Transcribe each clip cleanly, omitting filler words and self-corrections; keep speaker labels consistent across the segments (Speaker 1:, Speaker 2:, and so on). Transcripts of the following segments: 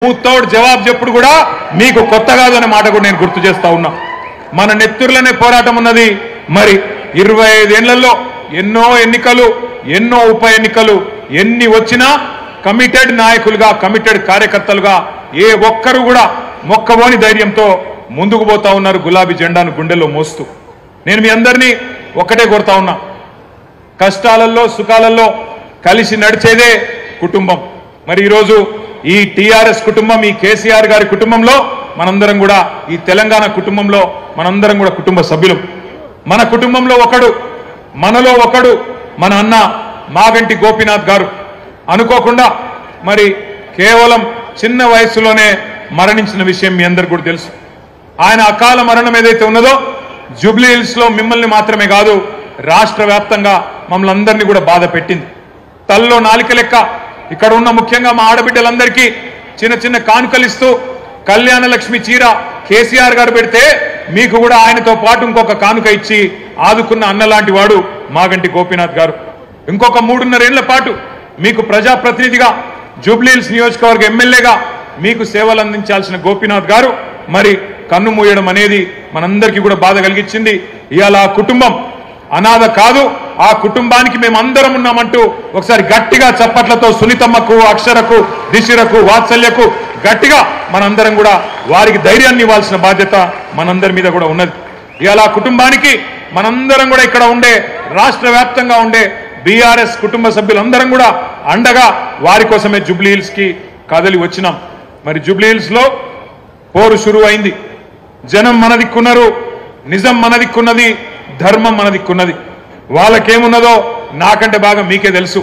Speaker 1: పూర్తోడు జవాబు చెప్పుడు కూడా మీకు కొత్త కాదనే మాట కూడా నేను గుర్తు చేస్తా ఉన్నా. మన నెత్తుర్లనే పోరాటం ఉన్నది. మరి 25 ఏళ్లలో ఎన్నో ఎన్నికలు, ఎన్నో ఉప ఎన్నికలు ఎన్ని వచ్చినా కమిటెడ్ నాయకులుగా, కమిటెడ్ కార్యకర్తలుగా ఏ ఒక్కరు కూడా మొక్కబోని ధైర్యంతో ముందుకు పోతా ఉన్నారు, గులాబీ జెండాను గుండెల్లో మోస్తూ. నేను మీ అందరినీ ఒక్కటే కోరుతా ఉన్నా, కష్టాలలో సుఖాలలో కలిసి నడిచేదే కుటుంబం. మరి ఈరోజు ఈ టీఆర్ఎస్ కుటుంబం, ఈ కేసీఆర్ గారి కుటుంబంలో మనందరం కూడా, ఈ తెలంగాణ కుటుంబంలో మనందరం కూడా కుటుంబ సభ్యులం. మన కుటుంబంలో ఒకడు, మనలో ఒకడు మన అన్న మాగంటి గోపీనాథ్ గారు. అనుకోకుండా మరి కేవలం చిన్న వయసులోనే మరణించిన విషయం మీ అందరికీ కూడా తెలుసు. ఆయన అకాల మరణం ఏదైతే ఉన్నదో జూబ్లీ హిల్స్ లో మిమ్మల్ని మాత్రమే కాదు, రాష్ట్ర వ్యాప్తంగా మమ్మల్ని అందరినీ కూడా బాధ పెట్టింది. తల్లో నాలిక లెక్క ఇక్కడ ఉన్న ముఖ్యంగా మా ఆడబిడ్డలందరికీ చిన్న చిన్న కానుకలు ఇస్తూ కళ్యాణ లక్ష్మి చీర కేసీఆర్ గారు పెడితే మీకు కూడా ఆయనతో పాటు ఇంకొక కానుక ఇచ్చి ఆదుకున్న అన్నలాంటి వాడు మాగంటి గోపీనాథ్ గారు. ఇంకొక 3.5 ఏళ్ల పాటు మీకు ప్రజాప్రతినిధిగా, జూబ్లీ హిల్స్ నియోజకవర్గ ఎమ్మెల్యేగా మీకు సేవలు అందించాల్సిన గోపీనాథ్ గారు మరి కన్ను మూయడం అనేది మనందరికీ కూడా బాధ కలిగించింది. ఇవాళ ఆ కుటుంబం అనాథ కాదు, ఆ కుటుంబానికి మేము అందరం ఉన్నామంటూ ఒకసారి గట్టిగా చప్పట్లతో సునీతమ్మకు, అక్షరకు, దిశిరకు, వాత్సల్యకు గట్టిగా మనందరం కూడా వారికి ధైర్యాన్ని ఇవ్వాల్సిన బాధ్యత మనందరి మీద కూడా ఉన్నది. ఇవాళ ఆ కుటుంబానికి మనందరం కూడా ఇక్కడ ఉండే, రాష్ట్ర వ్యాప్తంగా ఉండే బీఆర్ఎస్ కుటుంబ సభ్యులందరం కూడా అండగా వారి కోసమే జూబ్లీ హిల్స్ కి కదలి వచ్చినాం. మరి జూబ్లీ హిల్స్ లో పోరు షురు అయింది. జనం మన దిక్కున్నారు, నిజం మన దిక్కున్నది, ధర్మం మన దిక్కున్నది. వాళ్ళకేమున్నదో నాకంటే బాగా మీకే తెలుసు.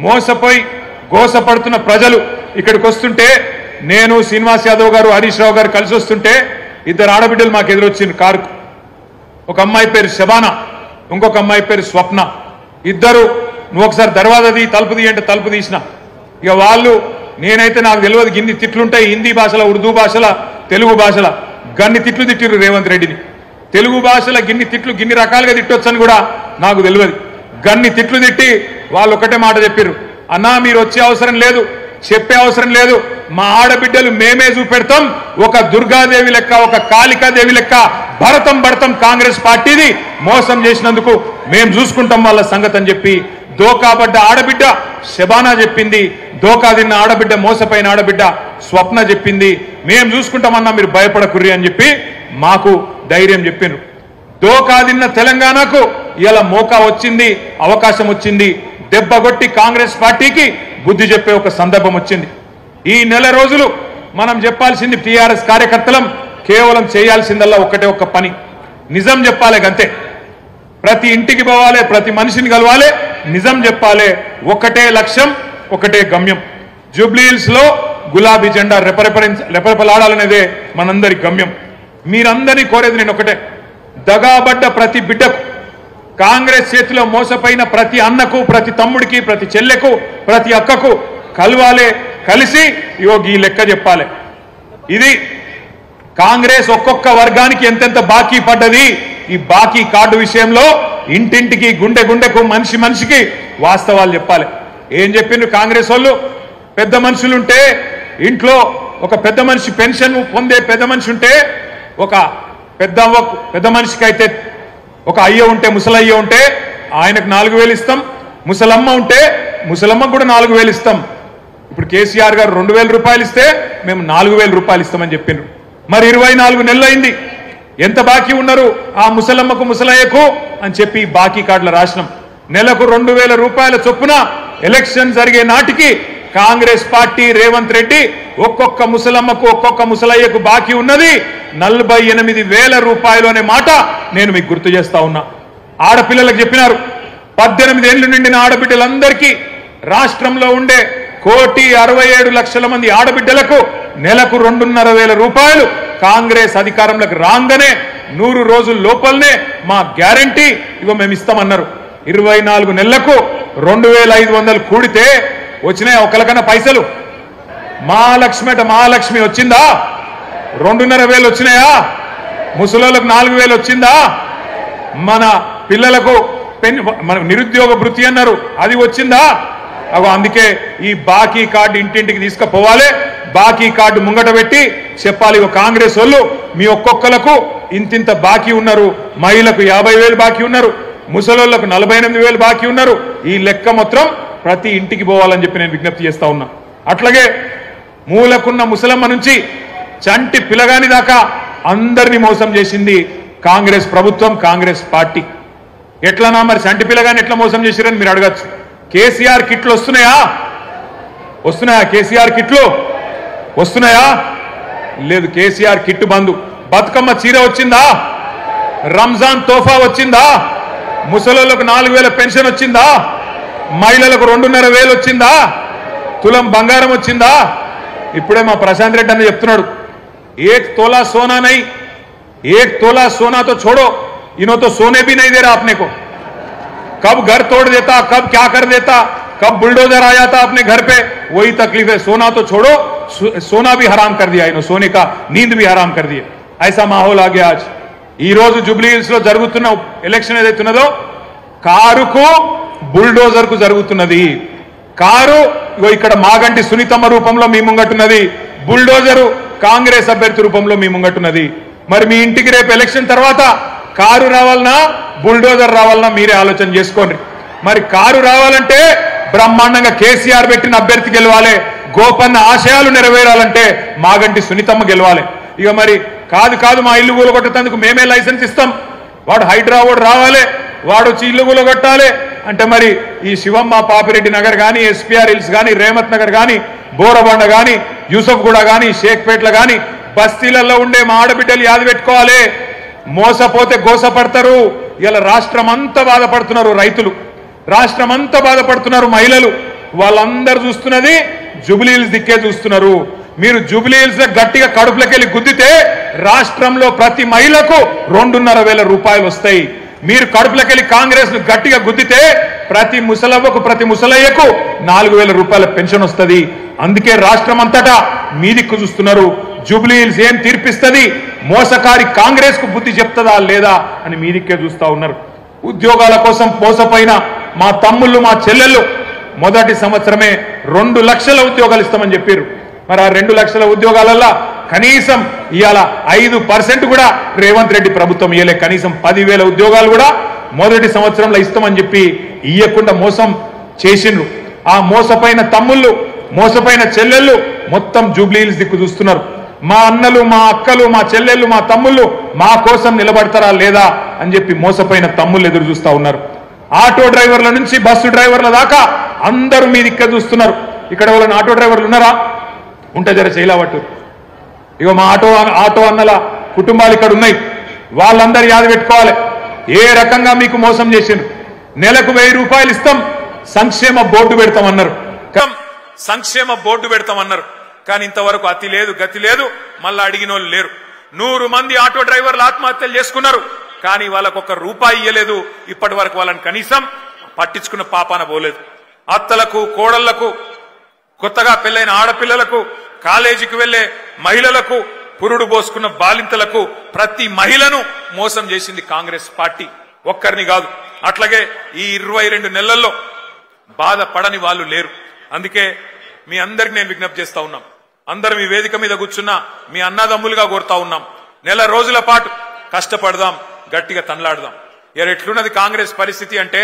Speaker 1: మోసపోయి గోసపడుతున్న ప్రజలు ఇక్కడికి వస్తుంటే, నేను శ్రీనివాస్ యాదవ్ గారు, హరీష్ రావు గారు కలిసి వస్తుంటే 2 ఆడబిడ్డలు మాకు ఎదురొచ్చింది కారుకు. ఒక అమ్మాయి పేరు శబానా, ఇంకొక అమ్మాయి పేరు స్వప్న. ఇద్దరు నువ్వు ఒకసారి దర్వాజా తీ, తలుపు తీ అంటే తలుపు తీసిన. ఇక వాళ్ళు, నేనైతే నాకు తెలియదు గిన్ని తిట్లుంటాయి హిందీ భాషల, ఉర్దూ భాషల, తెలుగు భాషల గన్ని తిట్లు తిట్టిరు రేవంత్ రెడ్డిని. తెలుగు భాషల గిన్ని తిట్లు గిన్ని రకాలుగా తిట్టొచ్చని కూడా నాకు తెలియదు. గన్ని తిట్లు తిట్టి వాళ్ళు ఒకటే మాట చెప్పారు, అన్నా మీరు వచ్చే అవసరం లేదు, చెప్పే అవసరం లేదు, మా ఆడబిడ్డలు మేమే చూపెడతాం, ఒక దుర్గాదేవి లెక్క, ఒక కాళికాదేవి లెక్క భరతం భరతం కాంగ్రెస్ పార్టీది మోసం చేసినందుకు మేము చూసుకుంటాం వాళ్ళ సంగతి అని చెప్పి దోకాబడ్డ ఆడబిడ్డ శబానా చెప్పింది, దోకా తిన్న ఆడబిడ్డ, మోసపోయిన ఆడబిడ్డ స్వప్న చెప్పింది, మేము చూసుకుంటామన్నా మీరు భయపడకుర్రి అని చెప్పి మాకు ధైర్యం చెప్పిండ్రు. దోకాదిన్న తెలంగాణకు ఇలా మోకా వచ్చింది, అవకాశం వచ్చింది. దెబ్బగొట్టి కాంగ్రెస్ పార్టీకి బుద్ధి చెప్పే ఒక సందర్భం వచ్చింది. ఈ నెల రోజులు మనం చెప్పాల్సింది టీఆర్ఎస్ కార్యకర్తలం కేవలం చేయాల్సిందల్లా ఒక్కటే ఒక్క పని, నిజం చెప్పాలి గంతే. ప్రతి ఇంటికి పోవాలి, ప్రతి మనిషిని కలవాలి, నిజం చెప్పాలి. ఒకటే లక్ష్యం, ఒకటే గమ్యం. జూబ్లీ హిల్స్ లో గులాబీ జెండా రెపరెపలాడాలనేదే మనందరి గమ్యం. మీరందరినీ కోరేది నేను ఒకటే, దగాబడ్డ ప్రతి బిడ్డకు, కాంగ్రెస్ చేతిలో మోసపోయిన ప్రతి అన్నకు, ప్రతి తమ్ముడికి, ప్రతి చెల్లెకు, ప్రతి అక్కకు కలవాలి, కలిసి ఈ లెక్క చెప్పాలి. ఇది కాంగ్రెస్ ఒక్కొక్క వర్గానికి ఎంతెంత బాకీ పడ్డది, ఈ బాకీ కార్డు విషయంలో ఇంటింటికి, గుండె గుండెకు, మనిషి మనిషికి వాస్తవాలు చెప్పాలి. ఏం చెప్పిండ్రు కాంగ్రెస్ వాళ్ళు, పెద్ద మనుషులుంటే ఇంట్లో ఒక పెద్ద మనిషి పెన్షన్ పొందే పెద్ద మనిషి ఉంటే, ఒక పెద్ద మనిషికి అయితే ఒక అయ్య ఉంటే, ముసలయ్య ఉంటే ఆయనకు 4,000 ఇస్తాం, ముసలమ్మ ఉంటే ముసలమ్మకు కూడా 4,000 ఇస్తాం. ఇప్పుడు కేసీఆర్ గారు 2,000 రూపాయలు ఇస్తే మేము 4,000 రూపాయలు ఇస్తామని చెప్పిండ్రు. మరి 24 నెలలు అయింది, ఎంత బాకీ ఉన్నారు ఆ ముసలమ్మకు, ముసలయ్యకు అని చెప్పి బాకీ కార్డుల రాసినాం. నెలకు 2,000 రూపాయల చొప్పున ఎలక్షన్ జరిగే నాటికి కాంగ్రెస్ పార్టీ, రేవంత్ రెడ్డి ఒక్కొక్క ముసలమ్మకు, ఒక్కొక్క ముసలయ్యకు బాకీ ఉన్నది 48,000 రూపాయలు అనే మాట నేను మీకు గుర్తు చేస్తా ఉన్నా. ఆడపిల్లలకు చెప్పినారు, 18 ఏళ్లు నిండిన ఆడబిడ్డలందరికీ రాష్ట్రంలో ఉండే 1,67,00,000 మంది ఆడబిడ్డలకు నెలకు 2,500 రూపాయలు కాంగ్రెస్ అధికారంలోకి రాగానే 100 రోజుల లోపలనే మా గ్యారంటీ ఇగో మేము ఇస్తామన్నారు. 24 నెలలకు 2,500 కూడితే వచ్చినాయా ఒకరికన్నా పైసలు? మహాలక్ష్మి వచ్చిందా? 2,500 వచ్చినాయా? ముసలోళ్ళకు 4,000 వచ్చిందా? మన పిల్లలకు మన నిరుద్యోగ భృతి అన్నారు, అది వచ్చిందా? అందుకే ఈ బాకీ కార్డు ఇంటింటికి తీసుకుపోవాలి. బాకీ కార్డు ముంగట పెట్టి చెప్పాలి, కాంగ్రెస్ వాళ్ళు మీ ఒక్కొక్కలకు ఇంతింత బాకీ ఉన్నారు, మహిళలకు 50,000 బాకీ ఉన్నారు, ముసలోళ్లకు 48,000 బాకీ ఉన్నారు, ఈ లెక్క మొత్తం ప్రతి ఇంటికి పోవాలని చెప్పి నేను విజ్ఞప్తి చేస్తా ఉన్నా. అట్లాగే మూలకున్న ముసలమ్మ నుంచి చంటి పిల్లగాని దాకా అందరినీ మోసం చేసింది కాంగ్రెస్ ప్రభుత్వం, కాంగ్రెస్ పార్టీ. ఎట్లనా మరి చంటి పిల్లగాని ఎట్లా మోసం చేసిరని మీరు అడగచ్చు. కేసీఆర్ కిట్లు వస్తున్నాయా? కేసీఆర్ కిట్లు వస్తున్నాయా? లేదు. కేసీఆర్ కిట్టు బంధు. బతుకమ్మ చీర వచ్చిందా? రంజాన్ తోఫా వచ్చిందా? ముసలోళ్లకు 4,000 పెన్షన్ వచ్చిందా? మహిళలకు 2,500 వచ్చిందా? తులం బంగారం వచ్చిందా? ఇప్పుడే మా ప్రశాంత్ రెడ్డి అన్న చెప్తున్నాడు, 1 तोला सोना नहीं, 1 तोला सोना तो छोड़ो, इन्हों तो सोने भी नहीं दे रहा अपने को. कब घर तोड़ देता, कब क्या कर देता, कब बुलडोजर आ जाता अपने घर पे, वही तकलीफ है. सोना तो छोड़ो, सोना भी हराम कर दिया इन्हों, सोने का नींद भी हराम कर दिया. ऐसा माहौल आ गया आज. ఈ రోజు జూబ్లీ హిల్స్ లో జరుగుతున్న ఎలక్షన్ ఏదైతే ఉన్నదో కారుకు బుల్డోజర్ కు జరుగుతున్నది. కారు ఇక్కడ మాగంటి సునీతమ్మ రూపంలో మీ ముంగట్టున్నది, బుల్డోజరు కాంగ్రెస్ అభ్యర్థి రూపంలో మీ ముంగట్టున్నది. మరి మీ ఇంటికి రేపు ఎలక్షన్ తర్వాత కారు రావాలన్నా బుల్డోజర్ రావాలన్నా మీరే ఆలోచన చేసుకోండి. మరి కారు రావాలంటే బ్రహ్మాండంగా కేసీఆర్ పెట్టిన అభ్యర్థి గెలవాలి, గోపన్న ఆశయాలు నెరవేరాలంటే మాగంటి సునీతమ్మ గెలవాలి. ఇక మరి కాదు మా ఇల్లు కూలగొట్టేందుకు మేమే లైసెన్స్ ఇస్తాం, వాడు హైడ్రా వాడు రావాలి, వాడు వచ్చి ఇల్లు కూలగొట్టాలి అంటే మరి ఈ శివమ్మ పాపిరెడ్డి నగర్ కానీ, ఎస్పీఆర్ హిల్స్ కానీ, రేమత్ నగర్ కానీ, బోరబండ కానీ, యూసఫ్ గూడ కానీ, షేక్పేట్ల కానీ బస్తీలలో ఉండే మా ఆడబిడ్డలు యాది పెట్టుకోవాలి. మోసపోతే గోసపడతారు. ఇలా రాష్ట్రం అంతా బాధపడుతున్నారు రైతులు, రాష్ట్రం అంతా బాధపడుతున్నారు మహిళలు. వాళ్ళందరూ చూస్తున్నది జూబ్లీ హిల్స్ దిక్కే చూస్తున్నారు. మీరు జూబ్లీ హిల్స్ గట్టిగా కడుపులకెళ్ళి గుద్దితే రాష్ట్రంలో ప్రతి మహిళకు 2,500 రూపాయలు వస్తాయి. మీరు కడుపులకెళ్ళి కాంగ్రెస్ ను గట్టిగా గుద్దితే ప్రతి ముసలవ్వకు, ప్రతి ముసలయ్యకు 4,000 రూపాయల పెన్షన్ వస్తుంది. అందుకే రాష్ట్రం అంతటా మీ దిక్కు చూస్తున్నారు. జూబ్లీ హిల్స్ ఏం తీర్పిస్తుంది, మోసకారి కాంగ్రెస్ కు బుద్ధి చెప్తుందా లేదా అని మీ దిక్కే చూస్తా ఉన్నారు. ఉద్యోగాల కోసం మోసపోయిన మా తమ్ముళ్ళు, మా చెల్లెళ్ళు మొదటి సంవత్సరమే 2 లక్షల ఉద్యోగాలు ఇస్తామని చెప్పారు. మరి ఆ 2 లక్షల ఉద్యోగాలల్లో కనీసం ఇవాళ 5% కూడా రేవంత్ రెడ్డి ప్రభుత్వం ఇయ్యలే. కనీసం 10,000 ఉద్యోగాలు కూడా మొదటి సంవత్సరంలో ఇస్తామని చెప్పి ఇయ్యకుండా మోసం చేసిండ్రు. ఆ మోసపోయిన తమ్ముళ్ళు, మోసపోయిన చెల్లెళ్ళు మొత్తం జూబ్లీ హిల్స్ దిక్కు చూస్తున్నారు. మా అన్నలు, మా అక్కలు, మా చెల్లెళ్ళు, మా తమ్ముళ్ళు మా కోసం నిలబడతారా లేదా అని చెప్పి మోసపోయిన తమ్ముళ్ళు ఎదురు చూస్తా ఉన్నారు. ఆటో డ్రైవర్ల నుంచి బస్సు డ్రైవర్ల దాకా అందరూ మీ దిక్కు చూస్తున్నారు. ఇక్కడ వాళ్ళని ఆటో డ్రైవర్లు ఉన్నారా? ఉంటే జర చేయలేవట్టు. ఇక మా ఆటో అన్నల కుటుంబాలు ఇక్కడ ఉన్నాయి. వాళ్ళందరూ యాద పెట్టుకోవాలి ఏ రకంగా మీకు మోసం చేసిండ్రు. నెలకు 1,000 రూపాయలు ఇస్తాం, సంక్షేమ బోర్డు పెడతామన్నారు. సంక్షేమ బోర్డు పెడతామన్నారు. కానీ ఇంతవరకు అతి లేదు, గతి లేదు. మళ్ళా అడిగిన వాళ్ళు లేరు. 100 మంది ఆటో డ్రైవర్లు ఆత్మహత్యలు చేసుకున్నారు. కానీ వాళ్ళకు ₹1 ఇయ్యలేదు. ఇప్పటి వరకు వాళ్ళని కనీసం పట్టించుకున్న పాపాన పోలేదు. అత్తలకు, కోడళ్లకు, కొత్తగా పెళ్లైన ఆడపిల్లలకు, కాలేజీకి వెళ్లే మహిళలకు, పురుడు పోసుకున్న బాలింతలకు ప్రతి మహిళను మోసం చేసింది కాంగ్రెస్ పార్టీ. ఒక్కరిని కాదు. అట్లాగే ఈ 22 నెలల్లో బాధపడని వాళ్ళు లేరు. అందుకే మీ అందరికి నేను విజ్ఞప్తి చేస్తా ఉన్నాం. అందరం ఈ వేదిక మీద కూర్చున్నా మీ అన్నదమ్ములుగా కోరుతా ఉన్నాం. నెల రోజుల పాటు కష్టపడదాం, గట్టిగా తనలాడదాం. ఎట్లున్నది కాంగ్రెస్ పరిస్థితి అంటే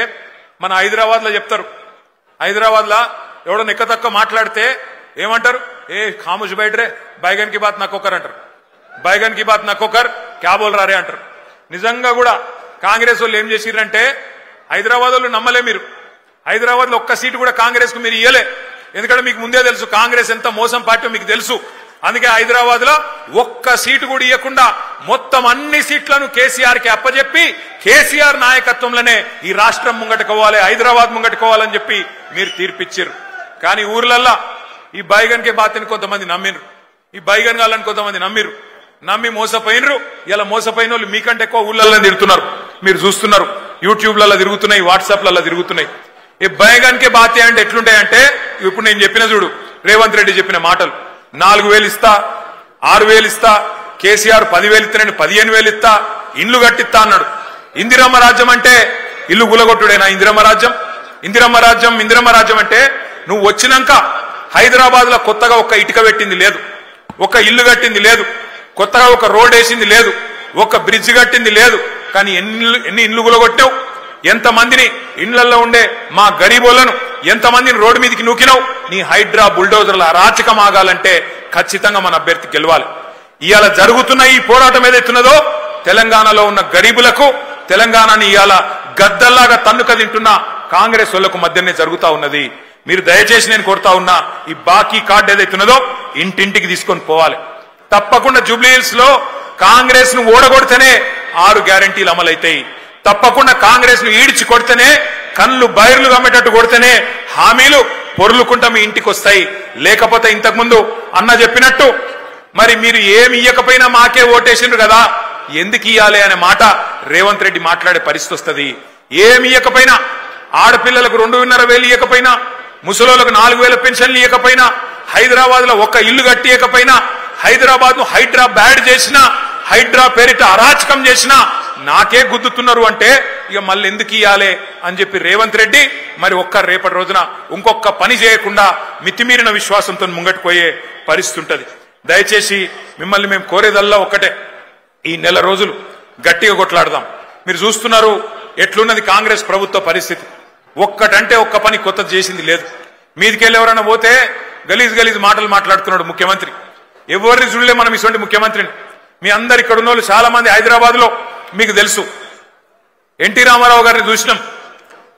Speaker 1: మన హైదరాబాద్ లో చెప్తారు. హైదరాబాద్ లో ఎవడో నెక్కతక్క మాట్లాడితే ఏమంటారు? ఏ ఖాముష్ బైట్రే, బైగన్ కి బాత్ నక్కోకర్ అంటారు. బైగన్ కి బాత్ నక్కోకర్ క్యా బోల్ రారే అంటారు. నిజంగా కూడా కాంగ్రెస్ వాళ్ళు ఏం చేసిరంటే హైదరాబాద్ వాళ్ళు నమ్మలే. మీరు హైదరాబాద్ లో ఒక్క సీటు కూడా కాంగ్రెస్ కు మీరు ఇయ్యలే. ఎందుకంటే మీకు ముందే తెలుసు కాంగ్రెస్ ఎంత మోసం పార్టీ మీకు తెలుసు. అందుకే హైదరాబాద్ లో ఒక్క సీటు కూడా ఇవ్వకుండా మొత్తం అన్ని సీట్లను కేసీఆర్ కి అప్పచెప్పి కేసీఆర్ నాయకత్వంలోనే ఈ రాష్ట్రం ముంగట్టుకోవాలి, హైదరాబాద్ ముంగట్టుకోవాలని చెప్పి మీరు తీర్పిచ్చారు. కానీ ఊర్లల్లా ఈ బైగన్ కే బాతిని కొంతమంది నమ్మిరు, ఈ బైగన్ గాళ్ళని కొంతమంది నమ్మిరు. నమ్మి మోసపోయినరు. ఇలా మోసపోయిన వాళ్ళు మీకంటే ఎక్కువ ఊళ్ళల్లో తిరుగుతున్నారు. మీరు చూస్తున్నారు, యూట్యూబ్లలో తిరుగుతున్నాయి, వాట్సాప్లలో తిరుగుతున్నాయి. ఈ బైగన్ కే బాతే అంటే ఎట్లుంటాయంటే ఇప్పుడు నేను చెప్పిన చూడు, రేవంత్ రెడ్డి చెప్పిన మాటలు 4,000 ఇస్తా, 6,000 ఇస్తా, కేసీఆర్ 10,000 ఇస్తానని 15,000 ఇస్తా, ఇండ్లు కట్టిస్తా అన్నాడు. ఇందిరమ్మ రాజ్యం అంటే ఇల్లు గులగొట్టుడేనా? ఇందిరమ్మ రాజ్యం అంటే నువ్వు వచ్చినాక హైదరాబాద్ లో కొత్తగా ఒక ఇటుక పెట్టింది లేదు, ఒక ఇల్లు కట్టింది లేదు, కొత్తగా ఒక రోడ్ వేసింది లేదు, ఒక బ్రిడ్జ్ కట్టింది లేదు. కానీ ఎన్ని ఇల్లు గులగొట్టావు, ఎంతమందిని ఇళ్లలో ఉండే మా గరీబోళ్లను ఎంతమందిని రోడ్డు మీదకి నూకినావు. నీ హైడ్రా బుల్డోజర్ల అరాచకం ఆగాలంటే ఖచ్చితంగా మన అభ్యర్థి గెలవాలి. ఇవాళ జరుగుతున్న ఈ పోరాటం ఏదైతున్నదో తెలంగాణలో ఉన్న గరీబులకు, తెలంగాణని ఇవాళ గద్దల్లాగా తన్నుక తింటున్న కాంగ్రెస్ వాళ్లకు మధ్యనే జరుగుతా ఉన్నది. మీరు దయచేసి నేను కోరుతా ఉన్నా, ఈ బాకీ కార్డు ఏదైతున్నదో ఇంటింటికి తీసుకొని పోవాలి. తప్పకుండా జూబ్లీహిల్స్ లో కాంగ్రెస్ ను ఓడగొడితేనే 6 గ్యారంటీలు అమలైతాయి. తప్పకుండా కాంగ్రెస్ ను ఈడ్చి కొడితేనే, కళ్ళు బైర్లు గమ్మేటట్టు కొడితేనే హామీలు పొర్లుకుంటా మీ ఇంటికి వస్తాయి. లేకపోతే ఇంతకుముందు అన్న చెప్పినట్టు మరి మీరు ఏమి ఇయ్యకపోయినా మాకే ఓటేసిండ్రు కదా, ఎందుకు ఇయ్యాలి అనే మాట రేవంత్ రెడ్డి మాట్లాడే పరిస్థితి వస్తుంది. ఏమి ఇయ్యకపోయినా, ఆడపిల్లలకు 2,500 ఇయ్యకపోయినా, ముసలోళ్లకు 4,000 పెన్షన్లు ఇయ్యకపోయినా, హైదరాబాద్ లో ఒక్క ఇల్లు కట్టియకపోయినా, హైదరాబాద్ ను హైడ్రా బ్యాడ్ చేసినా, హైడ్రా పేరిట అరాచకం చేసినా నాకే గుద్దుతున్నారు అంటే ఇక మళ్ళీ ఎందుకు ఇయ్యాలి అని చెప్పి రేవంత్ రెడ్డి మరి రేపటి రోజున ఇంకొక పని చేయకుండా మితిమీరిన విశ్వాసంతో ముంగట్టుపోయే పరిస్థితి ఉంటది. దయచేసి మిమ్మల్ని మేము కోరేదల్లా ఒక్కటే, ఈ నెల రోజులు గట్టిగా కొట్లాడదాం. మీరు చూస్తున్నారు ఎట్లున్నది కాంగ్రెస్ ప్రభుత్వ పరిస్థితి. ఒక్కటంటే ఒక్క పని కొత్తది చేసింది లేదు. మీదికెళ్ళి ఎవరైనా పోతే గలీజ్ మాటలు మాట్లాడుతున్నాడు ముఖ్యమంత్రి. ఎవరిని చూడలే మనం ఇటువంటి ముఖ్యమంత్రిని. మీ అందరు ఇక్కడ ఉన్న వాళ్ళు చాలా మంది హైదరాబాద్ లో మీకు తెలుసు, ఎన్టీ రామారావు గారిని చూసినాం,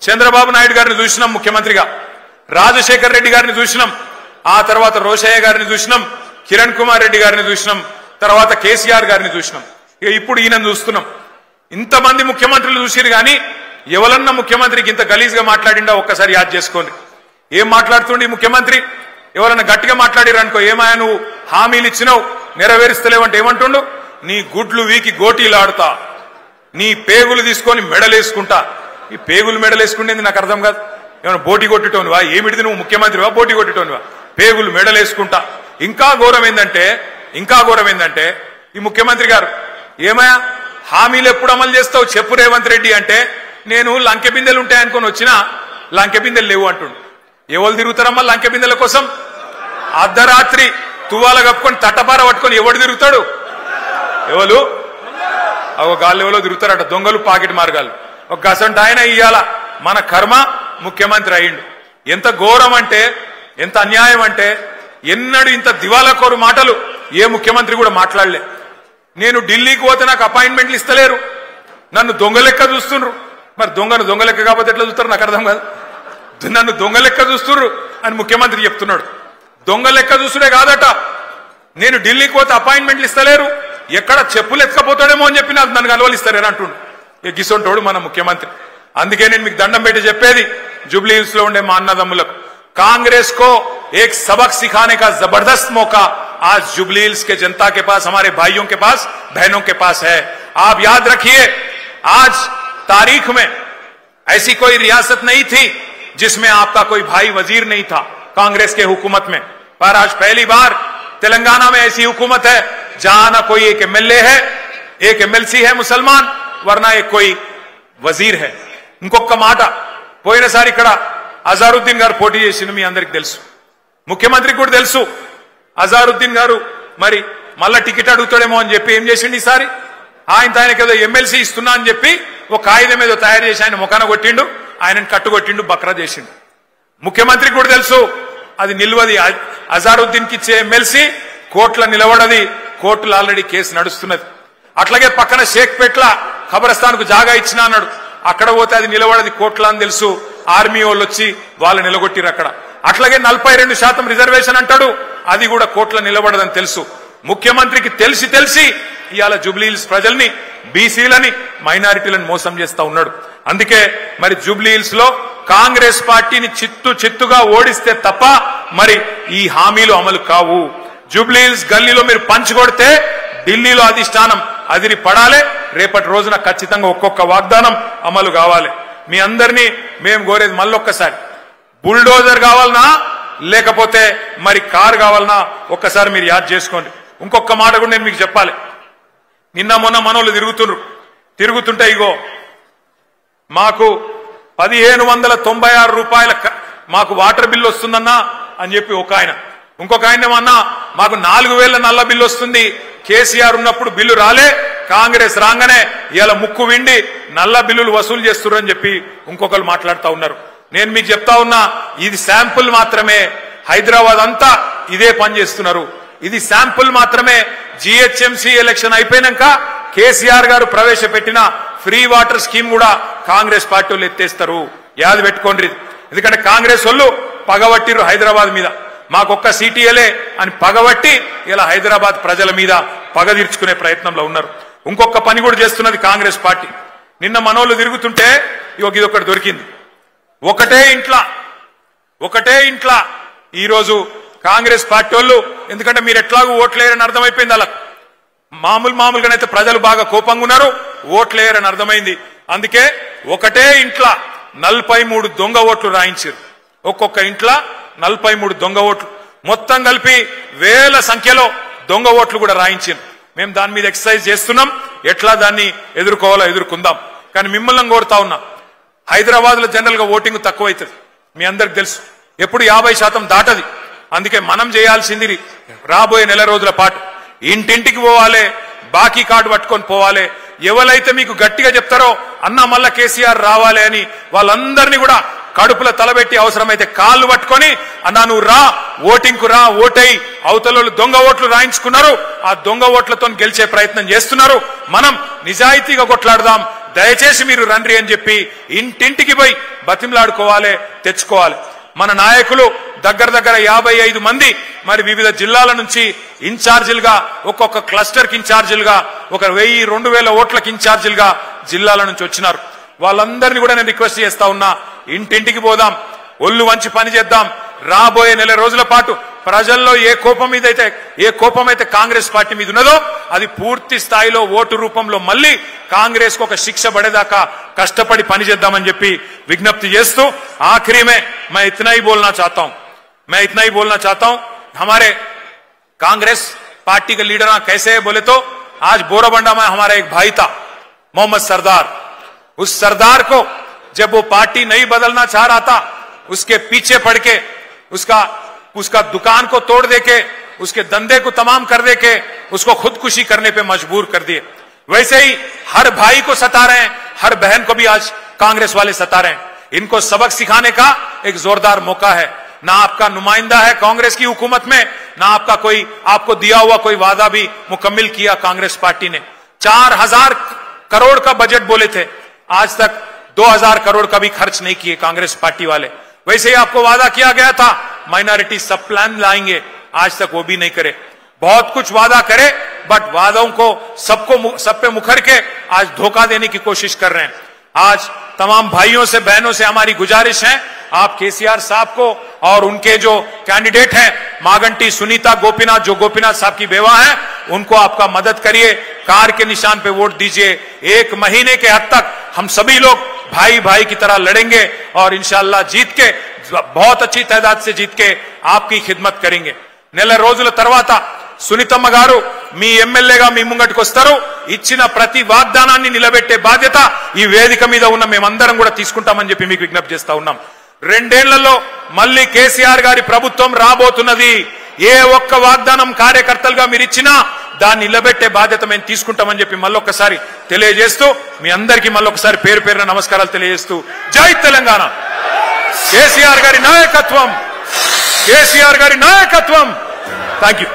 Speaker 1: చంద్రబాబు నాయుడు గారిని చూసినాం ముఖ్యమంత్రిగా, రాజశేఖర్ రెడ్డి గారిని చూసినాం, ఆ తర్వాత రోషయ్య గారిని చూసినాం, కిరణ్ కుమార్ రెడ్డి గారిని చూసినాం, తర్వాత కేసీఆర్ గారిని చూసినాం, ఇక ఇప్పుడు ఈయన చూస్తున్నాం. ఇంతమంది ముఖ్యమంత్రులు చూసిరు కానీ ఎవరన్నా ముఖ్యమంత్రికి ఇంత గలీజ్ గా మాట్లాడిండా ఒక్కసారి యాద్ చేసుకోండి. ఏం మాట్లాడుతుండే ముఖ్యమంత్రి? ఎవరన్నా గట్టిగా మాట్లాడిరు అనుకో, ఏమాయా నువ్వు హామీలు ఇచ్చినావు నెరవేరుస్తలేవంటే ఏమంటుండు? నీ గుడ్లు వీకి గోటీలాడుతా, నీ పేగులు తీసుకొని మెడలేసుకుంటా. ఈ పేగులు మెడలేసుకునేది నాకు అర్థం కాదు. ఏమైనా బోటి కొట్టేటోనివా? ఏమిటిది నువ్వు ముఖ్యమంత్రివా? బోటి కొట్టేటోనివా? పేగులు మెడలేసుకుంటా. ఇంకా ఘోరం ఏందంటే ఈ ముఖ్యమంత్రి గారు ఏమయ్యా హామీలు ఎప్పుడు అమలు చేస్తావు చెప్పు రేవంత్ రెడ్డి అంటే, నేను లంకె బిందెలు ఉంటాయనుకొని వచ్చినా లంకె బిందెలు లేవు అంటుండు. ఎవరు తిరుగుతారమ్మా లంకె బిందెల కోసం? అర్ధరాత్రి తువ్వాల కప్పుకొని తట్టపార పట్టుకొని ఎవడు తిరుగుతాడు? ఎవరు గాళ్ళు ఎవరో తిరుగుతారట, దొంగలు, పాకెట్ మార్గాలు. ఒక గసంట ఆయన ఇయ్యాల మన కర్మ ముఖ్యమంత్రి అయ్యిండు. ఎంత ఘోరం అంటే, ఎంత అన్యాయం అంటే, ఎన్నడూ ఇంత దివాలాకోరు మాటలు ఏ ముఖ్యమంత్రి కూడా మాట్లాడలే. నేను ఢిల్లీకి పోతే నాకు అపాయింట్మెంట్లు ఇస్తలేరు, నన్ను దొంగ లెక్క చూస్తుండ్రు. మరి దొంగ లెక్క కాకపోతే ఎట్లా చూస్తారు నాకు అర్థం కాదు. నన్ను దొంగ లెక్క చూస్తుర్రు అని ముఖ్యమంత్రి చెప్తున్నాడు. దొంగ లెక్క చూసుడే కాదట, నేను ఢిల్లీకి పోతే అపాయింట్మెంట్లు ఇస్తలేరు, ఎక్కడ చెప్పులు ఎత్తుకపోతాడేమో అని చెప్పి నన్ను కలవలిస్తారేరా అంటుండు. గిసొంటోడు మన ముఖ్యమంత్రి. అందుకే నేను మీకు దండం పెట్టి చెప్పేది జూబ్లీహిల్స్ లో ఉండే మా అన్నదమ్ములకు, कांग्रेस को एक सबक सिखाने का जबरदस्त मौका आज जुबलीहिल्स के जनता के पास, हमारे भाइयों के पास, बहनों के पास है. आप याद रखिए, आज तारीख में ऐसी कोई रियासत नहीं थी जिसमें आपका कोई भाई वजीर नहीं था कांग्रेस के हुकूमत में, पर आज पहली बार तेलंगाना में ऐसी हुकूमत है जहां ना कोई एक एमएलए है, एक एमएलसी है मुसलमान, वरना एक कोई वजीर है. ఇంకొక మాట, పోయినసారి ఇక్కడ అజారుద్దీన్ గారు పోటీ చేసింది మీ అందరికి తెలుసు, ముఖ్యమంత్రికి కూడా తెలుసు. అజారుద్దీన్ గారు మరి మళ్ళా టికెట్ అడుగుతాడేమో అని చెప్పి ఏం చేసిండు ఈసారి, ఆయనకి ఏదో ఎమ్మెల్సీ ఇస్తున్నా అని చెప్పి ఒక కాగితం ఏదో తయారు చేసి ఆయన ముఖాన కొట్టిండు, ఆయనను కట్టుకొట్టిండు, బక్రా చేసిండు. ముఖ్యమంత్రికి కూడా తెలుసు అది నిల్వది, అజారుద్దీన్ కి ఇచ్చే ఎమ్మెల్సీ కోర్టులో నిలబడది, కోర్టులో ఆల్రెడీ కేసు నడుస్తున్నది. అట్లాగే పక్కన షేక్పేట్ల ఖబరస్థాన్ కు జాగా ఇచ్చినా అన్నాడు, అక్కడ పోతే అది నిలబడది కోర్టులో అని తెలుసు, ఆర్మీ వాళ్ళు వచ్చి వాళ్ళు నిలగొట్టిరు అక్కడ. అట్లాగే 42% రిజర్వేషన్ అంటాడు, అది కూడా కోర్టులో నిలబడదని తెలుసు. ముఖ్యమంత్రికి తెలిసి ఇవాళ జూబ్లీహిల్స్ ప్రజల్ని, బీసీలని, మైనారిటీలను మోసం చేస్తా ఉన్నాడు. అందుకే మరి జూబ్లీహిల్స్ లో కాంగ్రెస్ పార్టీని చిత్తుగా ఓడిస్తే తప్ప మరి ఈ హామీలు అమలు కావు. జూబ్లీహిల్స్ గల్లీలో మీరు పంచుకొడితే ఢిల్లీలో అధిష్టానం అదిరి పడాలి. రేపటి రోజున ఖచ్చితంగా ఒక్కొక్క వాగ్దానం అమలు కావాలి. మీ అందరినీ మేము కోరేది మళ్ళొక్కసారి, బుల్డోజర్ కావాలనా లేకపోతే మరి కారు కావాలనా ఒక్కసారి మీరు యాద్ చేసుకోండి. ఇంకొక మాట కూడా నేను మీకు చెప్పాలి. నిన్న మొన్న మనోళ్ళు తిరుగుతుంటే ఇగో మాకు 1,596 రూపాయల మాకు వాటర్ బిల్లు వస్తుందన్నా, అని చెప్పి ఒక ఆయన, ఇంకొక ఆయన ఏమన్నా మాకు 4000 నల్ల బిల్లు వస్తుంది, కేసీఆర్ ఉన్నప్పుడు బిల్లు రాలే, కాంగ్రెస్ రాగానే ఇలా ముక్కు విండి నల్ల బిల్లులు వసూలు చేస్తున్నారు అని చెప్పి ఇంకొకరు మాట్లాడుతూ ఉన్నారు. నేను మీకు చెప్తా ఉన్నా, ఇది శాంపుల్ మాత్రమే. హైదరాబాద్ అంతా ఇదే పని చేస్తున్నారు. ఇది శాంపుల్ మాత్రమే. జిహెచ్ఎంసీ ఎలక్షన్ అయిపోయినాక కేసీఆర్ గారు ప్రవేశపెట్టిన ఫ్రీ వాటర్ స్కీమ్ కూడా కాంగ్రెస్ పార్టీ వాళ్ళు ఎత్తేస్తారు. యాది పెట్టుకోండి. ఎందుకంటే కాంగ్రెస్ వాళ్ళు పగబట్టిరు హైదరాబాద్ మీద, మాకొక్క సీటీఎలే అని పగబట్టి ఇలా హైదరాబాద్ ప్రజల మీద పగ తీర్చుకునే ప్రయత్నంలో ఉన్నారు. ఇంకొక పని కూడా చేస్తున్నది కాంగ్రెస్ పార్టీ. నిన్న మనోళ్ళు తిరుగుతుంటే ఇదొకటి దొరికింది. ఒకటే ఇంట్లా ఈరోజు కాంగ్రెస్ పార్టీ వాళ్ళు, ఎందుకంటే మీరు ఎట్లాగూ ఓట్లేరని అర్థమైపోయింది. అలా మామూలుగానైతే ప్రజలు బాగా కోపంగా ఉన్నారు, ఓట్లేరని అర్థమైంది. అందుకే ఒకటే ఇంట్లో 43 దొంగ ఓట్లు రాయించారు. ఒక్కొక్క ఇంట్లో 43 దొంగ ఓట్లు, మొత్తం కలిపి వేల సంఖ్యలో దొంగ ఓట్లు కూడా రాయించారు. మేము దాని మీద ఎక్సర్సైజ్ చేస్తున్నాం, ఎట్లా దాన్ని ఎదుర్కోవాలో ఎదుర్కొందాం. కానీ మిమ్మల్ని కోరుతా ఉన్నా, హైదరాబాద్ లో జనరల్ గా ఓటింగ్ తక్కువ అవుతుంది, మీ అందరికి తెలుసు. ఎప్పుడు 50% దాటది. అందుకే మనం చేయాల్సింది రాబోయే నెల రోజుల పాటు ఇంటింటికి పోవాలి, బాకీ కార్డు పట్టుకొని పోవాలి. ఎవరైతే మీకు గట్టిగా చెప్తారో అన్నా మళ్ళా కేసీఆర్ రావాలి అని వాళ్ళందరినీ కూడా కడుపుల తలబెట్టి అవసరమైతే కాళ్ళు పట్టుకొని అన్నా నువ్వు రా, ఓటింగ్ కు రా, ఓటై అవతల దొంగ ఓట్లు రాయించుకున్నారు, ఆ దొంగ ఓట్లతో గెలిచే ప్రయత్నం చేస్తున్నారు. మనం నిజాయితీగా కొట్లాడదాం, దయచేసి మీరు రండి అని చెప్పి ఇంటింటికి పోయి బతిమలాడుకోవాలి, తెచ్చుకోవాలి. మన నాయకులు దగ్గర 55 మంది మరి వివిధ జిల్లాల నుంచి ఇన్ఛార్జీలుగా, ఒక్కొక్క క్లస్టర్ కి ఇన్ఛార్జీలుగా, ఒక 1000-2000 ఓట్లకి ఇన్ఛార్జీలుగా జిల్లాల నుంచి వచ్చినారు. వాళ్ళందరినీ కూడా నేను రిక్వెస్ట్ చేస్తా ఉన్నా, ఇంటింటికి పోదాం, ఒళ్ళు వంచి పని చేద్దాం. రాబోయే నెల రోజుల పాటు ప్రజల్లో ఏ కోపం అయితే కాంగ్రెస్ పార్టీ మీద ఉన్నదో అది పూర్తి స్థాయిలో ఓటు రూపంలో మళ్ళీ కాంగ్రెస్ కు ఒక శిక్ష పడేదాకా కష్టపడి పని చేద్దామని చెప్పి విజ్ఞప్తి చేస్తూ आखिरी में मैं इतना ही बोलना चाहता हूं हमारे कांग्रेस पार्टी के लीडर कैसे है बोले तो आज बोराबंडा में हमारा एक भाई था मोहम्मद सरदार, उस सरदार को जब वो पार्टी नहीं बदलना चाह रहा था उसके पीछे पड़ के उसका दुकान को तोड़ देके उसके धंधे को तमाम कर देके उसको खुदकुशी करने पे मजबूर कर दिए। वैसे ही हर भाई को सता रहे हैं, हर बहन को भी आज कांग्रेस वाले सता रहे हैं। इनको सबक सिखाने का एक जोरदार मौका है। ना आपका नुमाइंदा है कांग्रेस की हुकूमत में, ना आपको दिया हुआ कोई वादा भी मुकम्मिल किया कांग्रेस पार्टी ने। 4000 करोड़ का बजट बोले थे, आज तक 2000 करोड़ का भी खर्च नहीं किए कांग्रेस पार्टी वाले। वैसे ही आपको वादा किया गया था माइनॉरिटी सब प्लान लाएंगे, आज तक वो भी नहीं करे। बहुत कुछ वादा करे बट वादों को सब पे मुखर के आज धोखा देने की कोशिश कर रहे हैं। आज तमाम भाइयों से बहनों से हमारी गुजारिश है, आप केसीआर साहब को और उनके जो कैंडिडेट हैं मागंटी सुनीता गोपीनाथ, जो गोपीनाथ साहब की बेवा है, उनको आपका मदद करिए, कार के निशान पे वोट दीजिए। 1 महीने के हद तक हम सभी लोग भाई की तरह लड़ेंगे और इंशाअल्लाह जीत के, बहुत अच्छी तादाद से जीत के आपकी खिदमत करेंगे। నెల రోజుల తర్వాత సునీతమ్మ గారు మీ ఎమ్మెల్యేగా మీ ముంగటికి వస్తారు, ఇచ్చిన ప్రతి వాగ్దానాన్ని నిలబెట్టే బాధ్యత ఈ వేదిక మీద ఉన్న మేమందరం కూడా తీసుకుంటామని చెప్పి మీకు విజ్ఞప్తి చేస్తా ఉన్నాం. 2 ఏళ్లలో మళ్ళీ కేసీఆర్ గారి ప్రభుత్వం రాబోతున్నది. ఏ ఒక్క వాగ్దానం కార్యకర్తలుగా మీరు ఇచ్చినా దాన్ని నిలబెట్టే బాధ్యత మేము తీసుకుంటామని చెప్పి మళ్ళొక్కసారి తెలియజేస్తూ మీ అందరికీ మళ్ళొక్కసారి పేరు పేరున నమస్కారాలు తెలియజేస్తూ జై తెలంగాణ, కేసీఆర్ గారి నాయకత్వం, కేసీఆర్ గారి నాయకత్వం. Thank you.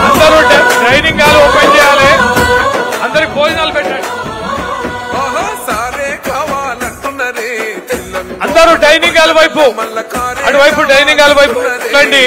Speaker 1: అందరూ డైనింగ్ హాల్ ఓపెన్ చేయాలి, అందరికి భోజనాలు పెట్టండి. అందరూ డైనింగ్ హాల్ వైపు, అటువైపు డైనింగ్ హాల్ వైపు రండి.